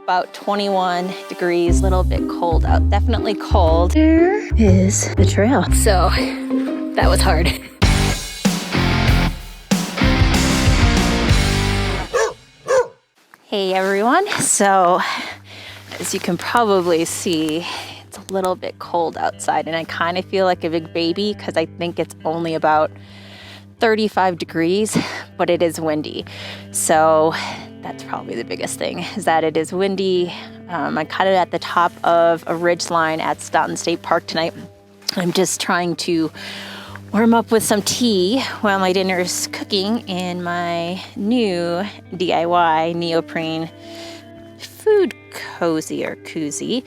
About 21 degrees, a little bit cold out, definitely cold. There is the trail. So that was hard. Hey everyone, so as you can probably see, it's a little bit cold outside and I kind of feel like a big baby because I think it's only about 35 degrees, but it is windy. So that's probably the biggest thing, is that it is windy. I'm kind of at the top of a ridge line at Staunton State Park tonight. I'm just trying to warm up with some tea while my dinner is cooking in my new DIY neoprene food cozy or koozie.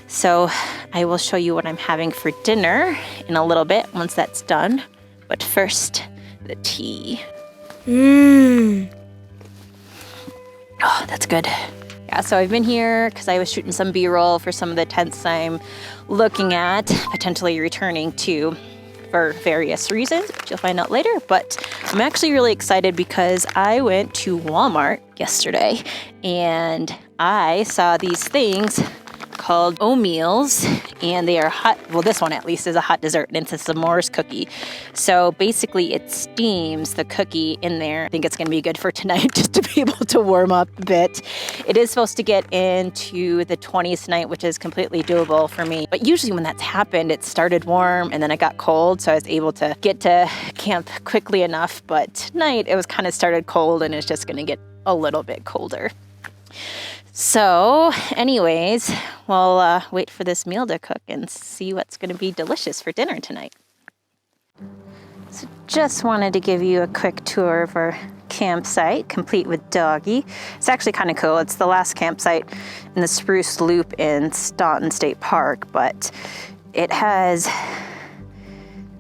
So I will show you what I'm having for dinner in a little bit once that's done. But first, the tea. Oh, that's good. Yeah, so I've been here because I was shooting some B-roll for some of the tents I'm looking at, potentially returning to for various reasons, which you'll find out later. But I'm actually really excited because I went to Walmart yesterday and I saw these things called O-meals, and they are hot. Well, this one at least is a hot dessert, and it's a s'mores cookie. So basically it steams the cookie in there. I think it's gonna be good for tonight just to be able to warm up a bit. It is supposed to get into the 20s tonight, which is completely doable for me. But usually when that's happened, it started warm and then it got cold, so I was able to get to camp quickly enough. But tonight it was kind of started cold and it's just gonna get a little bit colder. So anyways, we'll wait for this meal to cook and see what's going to be delicious for dinner tonight. So just wanted to give you a quick tour of our campsite, complete with doggy. It's actually kind of cool. It's the last campsite in the Spruce Loop in Staunton State Park, but it has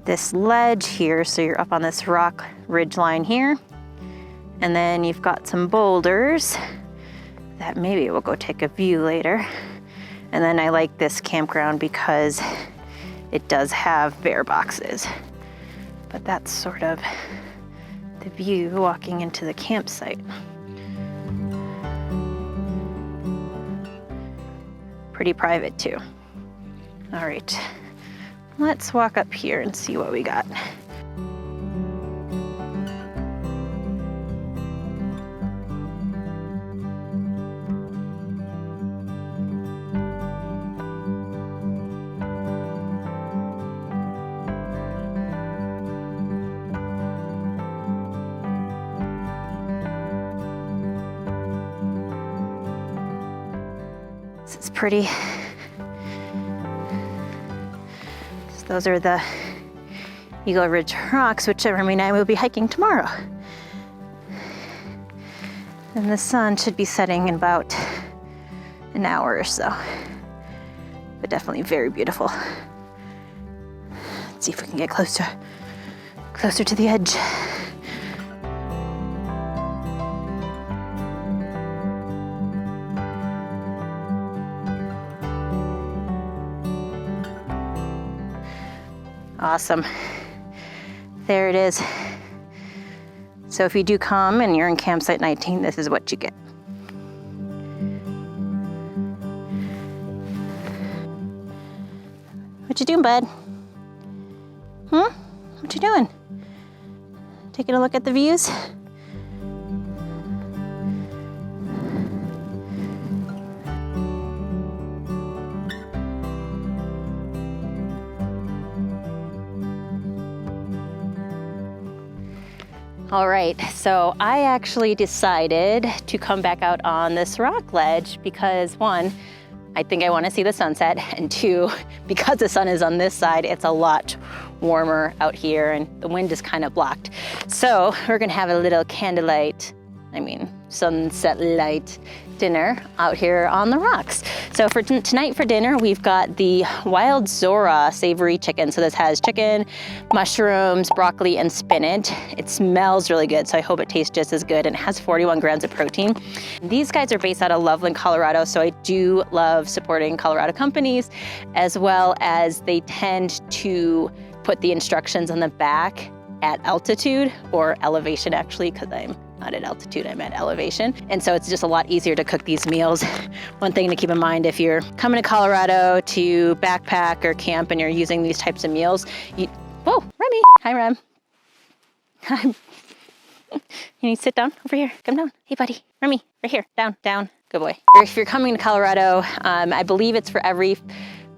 this ledge here. So you're up on this rock ridge line here, and then you've got some boulders that maybe we'll go take a view later. And then I like this campground because it does have bear boxes. But that's sort of the view walking into the campsite. Pretty private too. All right, let's walk up here and see what we got. It's pretty. So those are the Eagle Ridge rocks, which Remy and I will be hiking tomorrow. And the sun should be setting in about an hour or so, but definitely very beautiful. Let's see if we can get closer to the edge. Awesome. There it is. So if you do come and you're in campsite 19, this is what you get. What you doing, bud? What you doing? Taking a look at the views? All right, so I actually decided to come back out on this rock ledge because one, I think I want to see the sunset, and two, because the sun is on this side, it's a lot warmer out here and the wind is kind of blocked. So we're gonna have a little sunset light dinner out here on the rocks. So for tonight for dinner, we've got the Wild Zora savory chicken. So this has chicken, mushrooms, broccoli, and spinach. It smells really good, so I hope it tastes just as good, and it has 41 grams of protein. These guys are based out of Loveland, Colorado, so I do love supporting Colorado companies, as well as they tend to put the instructions on the back at altitude, or elevation actually, because I'm not at altitude, I'm at elevation. And so it's just a lot easier to cook these meals. One thing to keep in mind if you're coming to Colorado to backpack or camp and you're using these types of meals, whoa, Remy, hi Rem. Hi. You need to sit down over here, come down. Hey buddy, Remy, right here, down, good boy. If you're coming to Colorado, I believe it's for every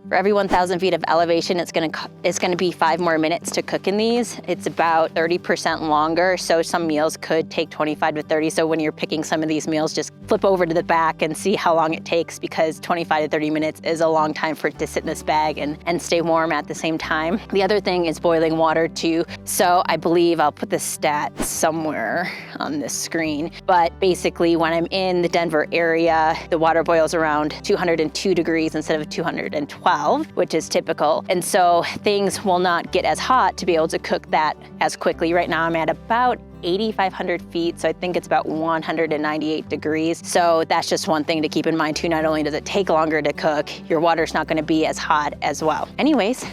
1,000 feet of elevation, it's gonna be 5 more minutes to cook in these. It's about 30% longer, so some meals could take 25 to 30. So when you're picking some of these meals, just flip over to the back and see how long it takes, because 25 to 30 minutes is a long time for it to sit in this bag and stay warm at the same time. The other thing is boiling water too. So I believe I'll put the stats somewhere on this screen, but basically when I'm in the Denver area, the water boils around 202 degrees instead of 212. Which is typical. And so things will not get as hot to be able to cook that as quickly. Right now I'm at about 8,500 feet, so I think it's about 198 degrees. So that's just one thing to keep in mind too. Not only does it take longer to cook, your water's not gonna be as hot as well. Anyways,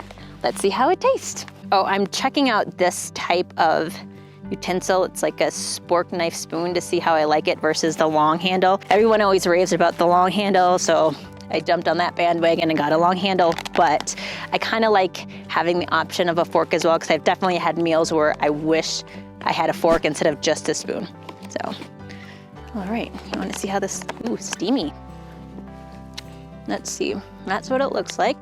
let's see how it tastes. Oh, I'm checking out this type of utensil. It's like a spork knife spoon to see how I like it versus the long handle. Everyone always raves about the long handle, so I jumped on that bandwagon and got a long handle, but I kind of like having the option of a fork as well, because I've definitely had meals where I wish I had a fork instead of just a spoon. So, all right, you want to see how this, ooh, steamy. Let's see, that's what it looks like.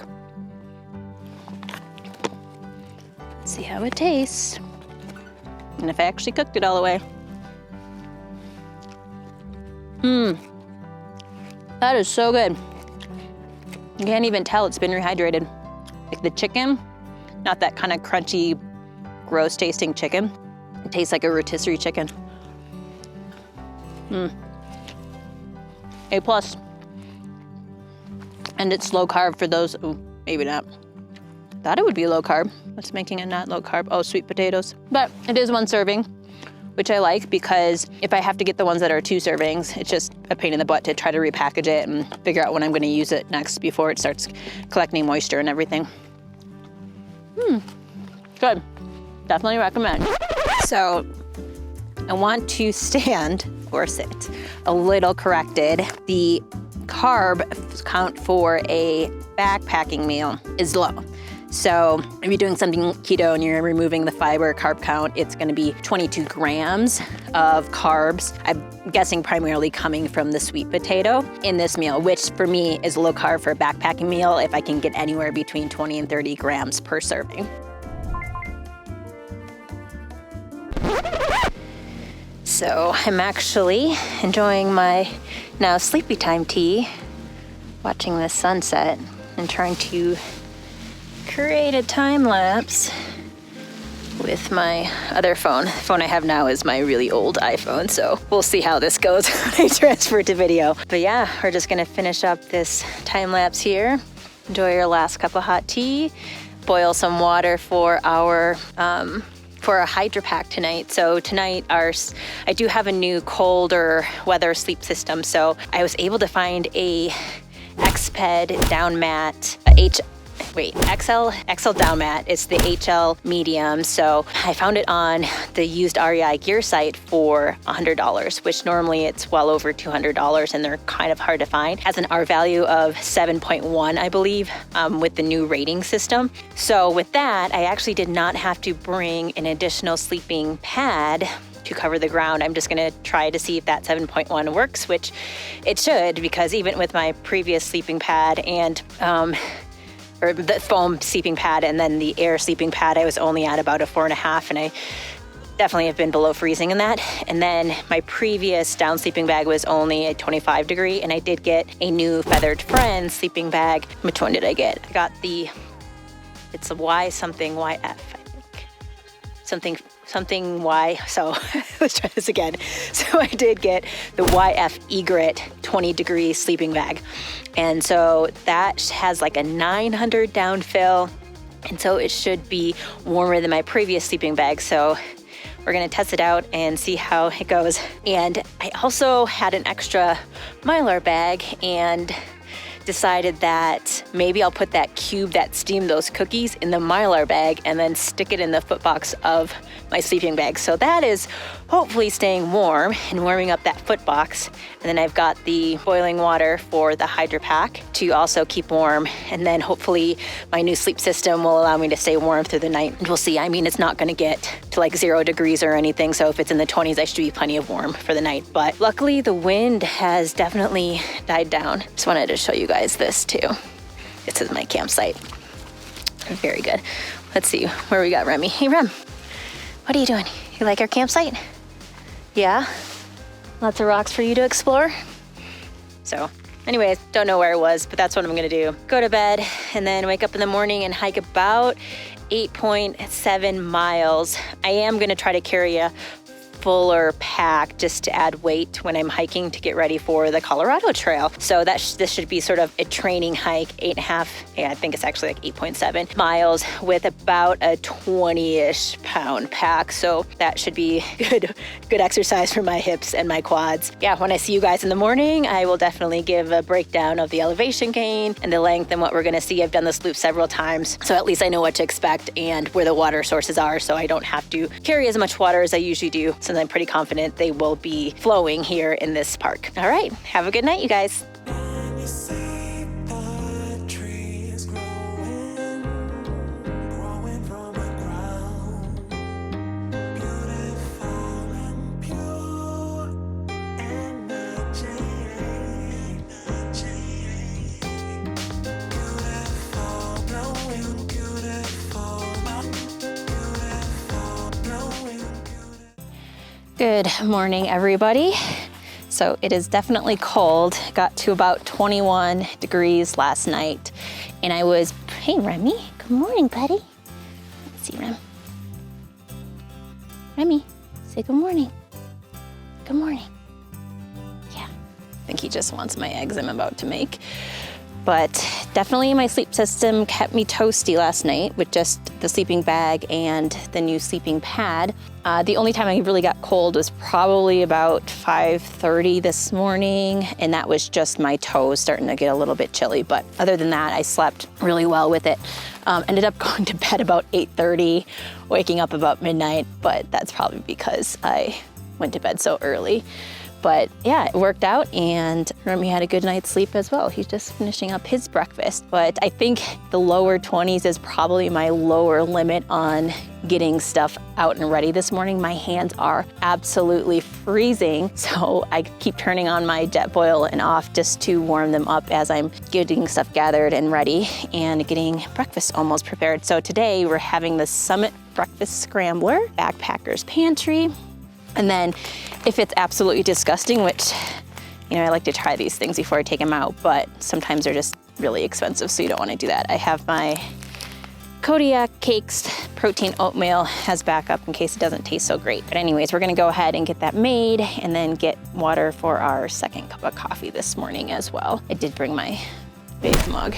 Let's see how it tastes. And if I actually cooked it all the way. That is so good. You can't even tell it's been rehydrated. Like the chicken, not that kind of crunchy, gross tasting chicken. It tastes like a rotisserie chicken. A+. And it's low carb for those, ooh, maybe not. Thought it would be low carb. What's making it not low carb? Oh, sweet potatoes. But it is 1 serving, which I like, because if I have to get the ones that are 2 servings, it's just a pain in the butt to try to repackage it and figure out when I'm gonna use it next before it starts collecting moisture and everything. Good, definitely recommend. So I want to stand or sit a little corrected. The carb count for a backpacking meal is low. So if you're doing something keto and you're removing the fiber carb count, it's gonna be 22 grams of carbs. I'm guessing primarily coming from the sweet potato in this meal, which for me is low carb for a backpacking meal if I can get anywhere between 20 and 30 grams per serving. So I'm actually enjoying my now sleepy time tea, watching the sunset and trying to create a time lapse with my other phone. The phone I have now is my really old iPhone, so we'll see how this goes when I transfer to video. But yeah, we're just gonna finish up this time lapse here. Enjoy your last cup of hot tea. Boil some water for our hydro pack tonight. So tonight I do have a new colder weather sleep system. So I was able to find a EXPED DownMat XL DownMat. It's the HL medium. So I found it on the used REI gear site for $100, which normally it's well over $200 and they're kind of hard to find. Has an R value of 7.1, I believe, with the new rating system. So with that, I actually did not have to bring an additional sleeping pad to cover the ground. I'm just gonna try to see if that 7.1 works, which it should, because even with my previous sleeping pad and or the foam sleeping pad and then the air sleeping pad, I was only at about a 4.5, and I definitely have been below freezing in that. And then my previous down sleeping bag was only a 25 degree, and I did get a new Feathered Friend sleeping bag. Which one did I get? I got it's a YF, I think. Something Y, so let's try this again. So I did get the YF Egret 20 degree sleeping bag. And so that has like a 900 downfill. And so it should be warmer than my previous sleeping bag. So we're gonna test it out and see how it goes. And I also had an extra Mylar bag and decided that maybe I'll put that cube that steamed those cookies in the Mylar bag and then stick it in the foot box of my sleeping bag. So that is hopefully staying warm and warming up that foot box. And then I've got the boiling water for the Hydro Pack to also keep warm. And then hopefully my new sleep system will allow me to stay warm through the night. And we'll see. I mean, it's not going to get to like 0 degrees or anything. So if it's in the 20s, I should be plenty of warm for the night. But luckily the wind has definitely died down. Just wanted to show you guys this too. This is my campsite. Very good. Let's see where we got Remy. Hey Rem, what are you doing? You like our campsite? Yeah? Lots of rocks for you to explore? So anyways, don't know where I was, but that's what I'm gonna do. Go to bed and then wake up in the morning and hike about 8.7 miles. I am gonna try to carry a fuller pack just to add weight when I'm hiking to get ready for the Colorado Trail. So this should be sort of a training hike, 8.5, I think it's actually like 8.7 miles with about a 20-ish pound pack. So that should be good exercise for my hips and my quads. Yeah, when I see you guys in the morning, I will definitely give a breakdown of the elevation gain and the length and what we're gonna see. I've done this loop several times, so at least I know what to expect and where the water sources are, so I don't have to carry as much water as I usually do. So I'm pretty confident they will be flowing here in this park. All right, have a good night, you guys. Good morning, everybody. So it is definitely cold. Got to about 21 degrees last night. And I was, hey Remy, good morning, buddy. Let's see, Remy, say good morning. Good morning. Yeah, I think he just wants my eggs I'm about to make. But definitely my sleep system kept me toasty last night with just the sleeping bag and the new sleeping pad. The only time I really got cold was probably about 5:30 this morning, and that was just my toes starting to get a little bit chilly. But other than that, I slept really well with it. Ended up going to bed about 8:30, waking up about midnight, but that's probably because I went to bed so early. But yeah, it worked out, and Remy had a good night's sleep as well. He's just finishing up his breakfast. But I think the lower 20s is probably my lower limit on getting stuff out and ready this morning. My hands are absolutely freezing, so I keep turning on my jet boil and off just to warm them up as I'm getting stuff gathered and ready and getting breakfast almost prepared. So today we're having the Summit Breakfast Scrambler, Backpacker's Pantry. And then if it's absolutely disgusting, which, you know, I like to try these things before I take them out, but sometimes they're just really expensive, so you don't want to do that. I have my Kodiak Cakes protein oatmeal as backup in case it doesn't taste so great. But anyways, we're gonna go ahead and get that made and then get water for our second cup of coffee this morning as well. I did bring my big mug,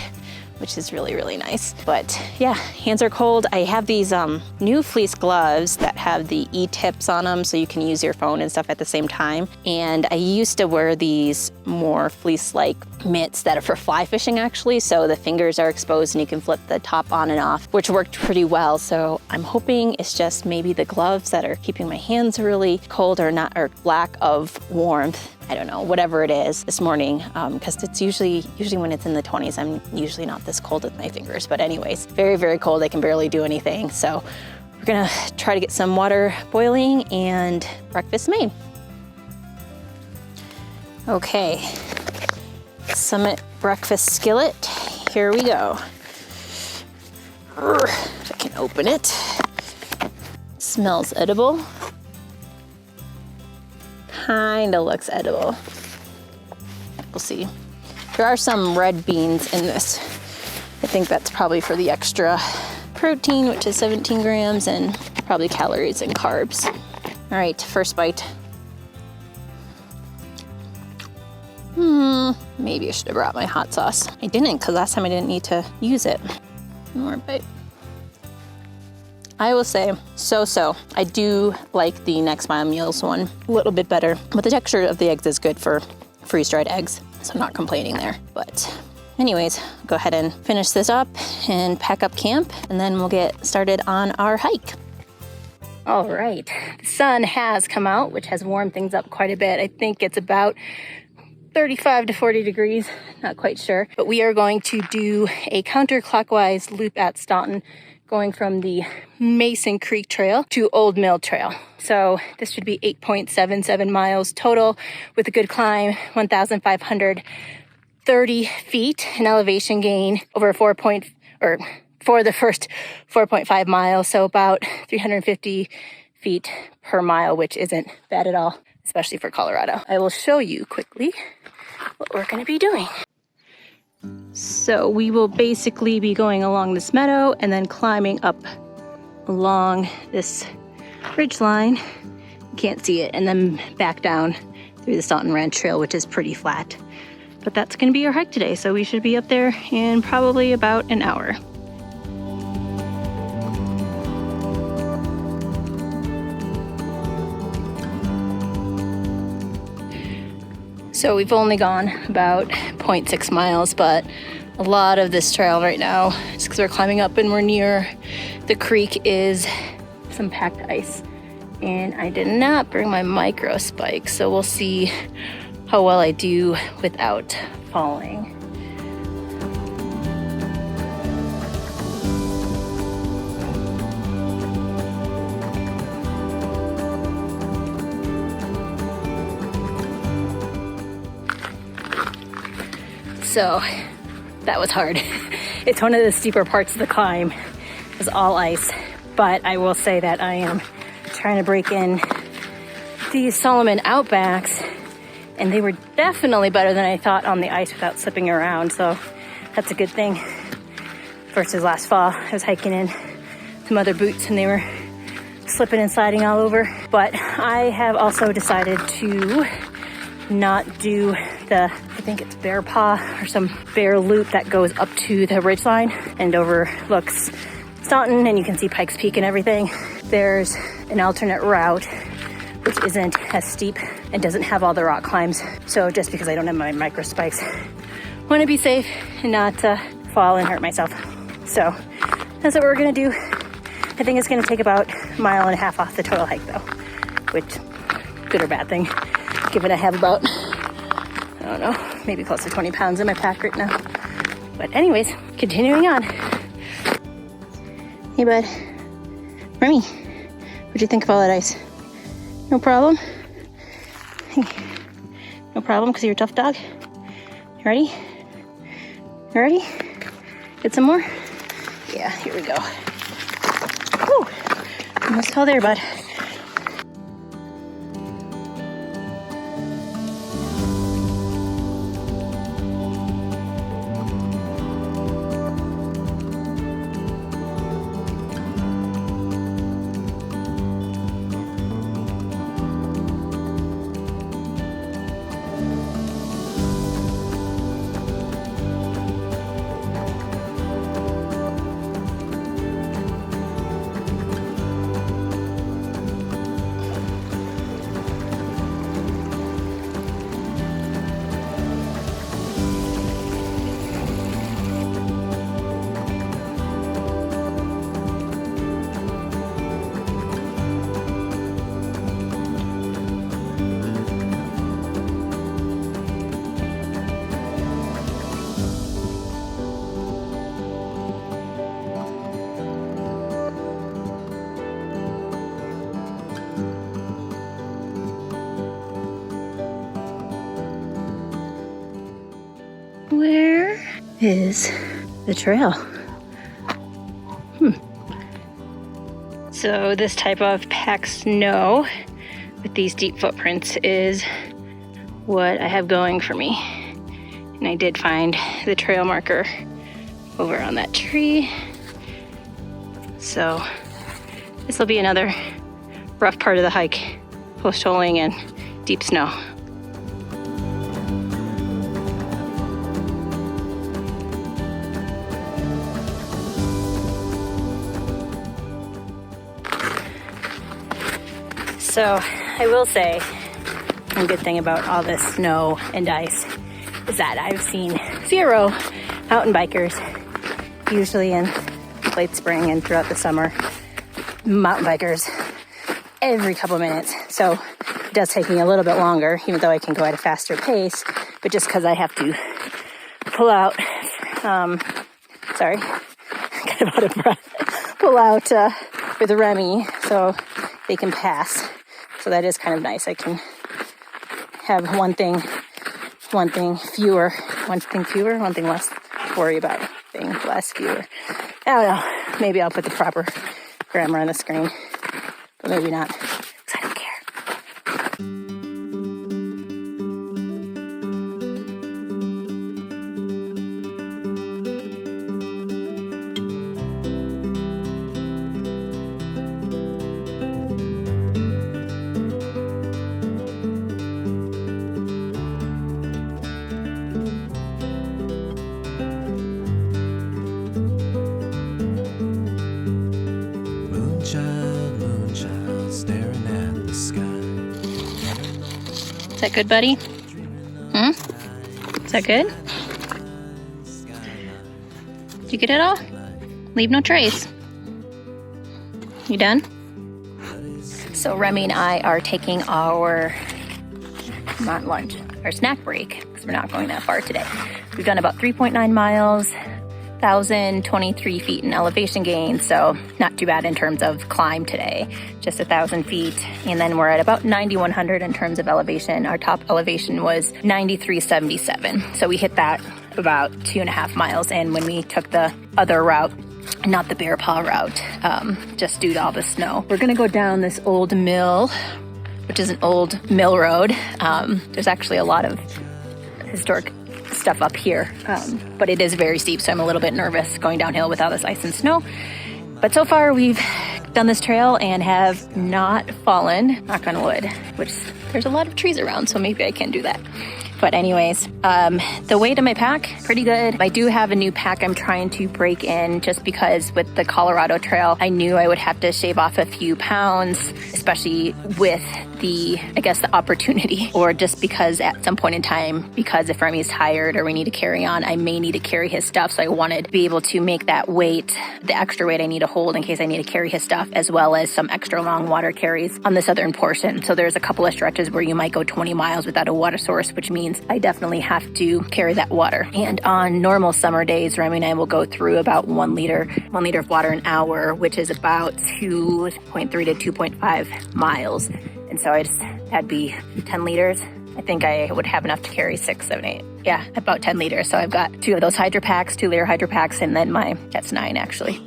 which is really, really nice. But yeah, hands are cold. I have these new fleece gloves that have the E-tips on them so you can use your phone and stuff at the same time. And I used to wear these more fleece-like mitts that are for fly fishing actually, so the fingers are exposed and you can flip the top on and off, which worked pretty well. So I'm hoping it's just maybe the gloves that are keeping my hands really cold or not, or lack of warmth. I don't know, whatever it is this morning, because it's usually when it's in the 20s, I'm usually not this cold with my fingers. But anyways, very, very cold. I can barely do anything. So we're gonna try to get some water boiling and breakfast made. Okay, Summit breakfast skillet. Here we go. If I can open it. Smells edible. Kinda looks edible. We'll see. There are some red beans in this. I think that's probably for the extra protein, which is 17 grams, and probably calories and carbs. All right, first bite. Maybe I should have brought my hot sauce. I didn't, because last time I didn't need to use it. One more bite. I will say, so. I do like the Next Mile Meals one a little bit better, but the texture of the eggs is good for freeze-dried eggs, so I'm not complaining there. But anyways, go ahead and finish this up and pack up camp, and then we'll get started on our hike. All right, the sun has come out, which has warmed things up quite a bit. I think it's about 35 to 40 degrees, not quite sure. But we are going to do a counterclockwise loop at Staunton, going from the Mason Creek Trail to Old Mill Trail. So this should be 8.77 miles total with a good climb, 1,530 feet, an elevation gain over for the first 4.5 miles, so about 350 feet per mile, which isn't bad at all, especially for Colorado. I will show you quickly what we're going to be doing. So we will basically be going along this meadow and then climbing up along this ridge line. You can't see it, and then back down through the Staunton Ranch Trail, which is pretty flat. But that's going to be our hike today, so we should be up there in probably about an hour. So we've only gone about 0.6 miles, but a lot of this trail right now, just because we're climbing up and we're near the creek, is some packed ice. And I did not bring my micro spike, so we'll see how well I do without falling. So that was hard. It's one of the steeper parts of the climb. It was all ice, but I will say that I am trying to break in these Solomon Outbacks, and they were definitely better than I thought on the ice without slipping around, so that's a good thing. Versus last fall, I was hiking in some other boots and they were slipping and sliding all over. But I have also decided to not do I think it's Bear Paw or some bear loop that goes up to the ridgeline and overlooks Staunton, and you can see Pikes Peak and everything. There's an alternate route which isn't as steep and doesn't have all the rock climbs. So just because I don't have my micro spikes, I want to be safe and not fall and hurt myself. So that's what we're gonna do. I think it's gonna take about 1.5 miles off the total hike though, which, good or bad thing, given I have about, I don't know, maybe close to 20 pounds in my pack right now. But anyways, continuing on. Hey bud, Remy, what'd you think of all that ice? No problem? Hey, no problem because you're a tough dog? You ready? You ready? Get some more? Yeah, here we go. Whew, almost all there, bud. Where is the trail? So this type of packed snow with these deep footprints is what I have going for me. And I did find the trail marker over on that tree. So this will be another rough part of the hike, post-holing and deep snow. So I will say one good thing about all this snow and ice is that I've seen zero mountain bikers, usually in late spring and throughout the summer. Mountain bikers every couple minutes. So it does take me a little bit longer, even though I can go at a faster pace, but just because I have to pull out, sorry, kind of out of breath, pull out with the Remy so they can pass. So that is kind of nice. I can have one thing fewer, one thing less to worry about, less fewer. I don't know, maybe I'll put the proper grammar on the screen, but maybe not, because I don't care. Is that good, buddy? Is that good? Did you get it all? Leave no trace. You done? So Remy and I are taking our, not lunch, our snack break, because we're not going that far today. We've done about 3.9 miles, 1,023 feet in elevation gain, so not too bad in terms of climb today, just 1,000 feet. And then we're at about 9,100 in terms of elevation. Our top elevation was 9,377. So we hit that about 2.5 miles in when we took the other route, not the Bear Paw route, just due to all the snow. We're gonna go down this old mill, which is an old mill road. There's actually a lot of historic stuff up here, but it is very steep, so I'm a little bit nervous going downhill with all this ice and snow. But so far we've done this trail and have not fallen, knock on wood, which there's a lot of trees around, so maybe I can do that. But anyways, the weight of my pack, pretty good. I do have a new pack I'm trying to break in just because with the Colorado Trail, I knew I would have to shave off a few pounds, especially with the, I guess, the opportunity, or just because at some point in time, because if Remy's tired or we need to carry on, I may need to carry his stuff. So I wanted to be able to make that weight, the extra weight I need to hold in case I need to carry his stuff, as well as some extra long water carries on the southern portion. So there's a couple of stretches where you might go 20 miles without a water source, which means I definitely have to carry that water. And on normal summer days, Remy and I will go through about 1 liter of water an hour, which is about 2.3 to 2.5 miles. And so that'd be 10 liters. I think I would have enough to carry 6, 7, 8. Yeah, about 10 liters. So I've got 2 of those Hydro Packs, 2 liter Hydro Packs, and then that's 9 actually.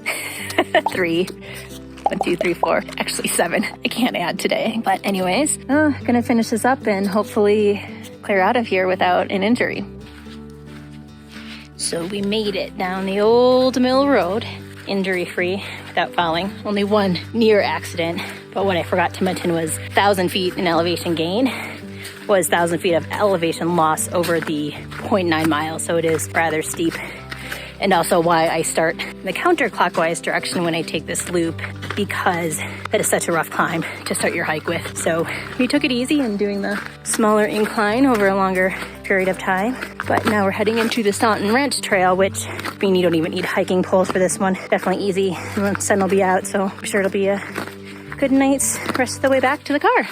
3, 1, 2, 3, 4, actually 7. I can't add today. But anyways, gonna finish this up and hopefully clear out of here without an injury. So we made it down the old mill road, injury-free, without falling. Only one near accident, but what I forgot to mention was 1,000 feet in elevation gain was 1,000 feet of elevation loss over the 0.9 miles, so it is rather steep. And also why I start the counterclockwise direction when I take this loop, because that is such a rough climb to start your hike with. So we took it easy in doing the smaller incline over a longer period of time. But now we're heading into the Staunton Ranch Trail, which, I mean, you don't even need hiking poles for this one. Definitely easy. And the sun will be out, so I'm sure it'll be a good night's rest of the way back to the car.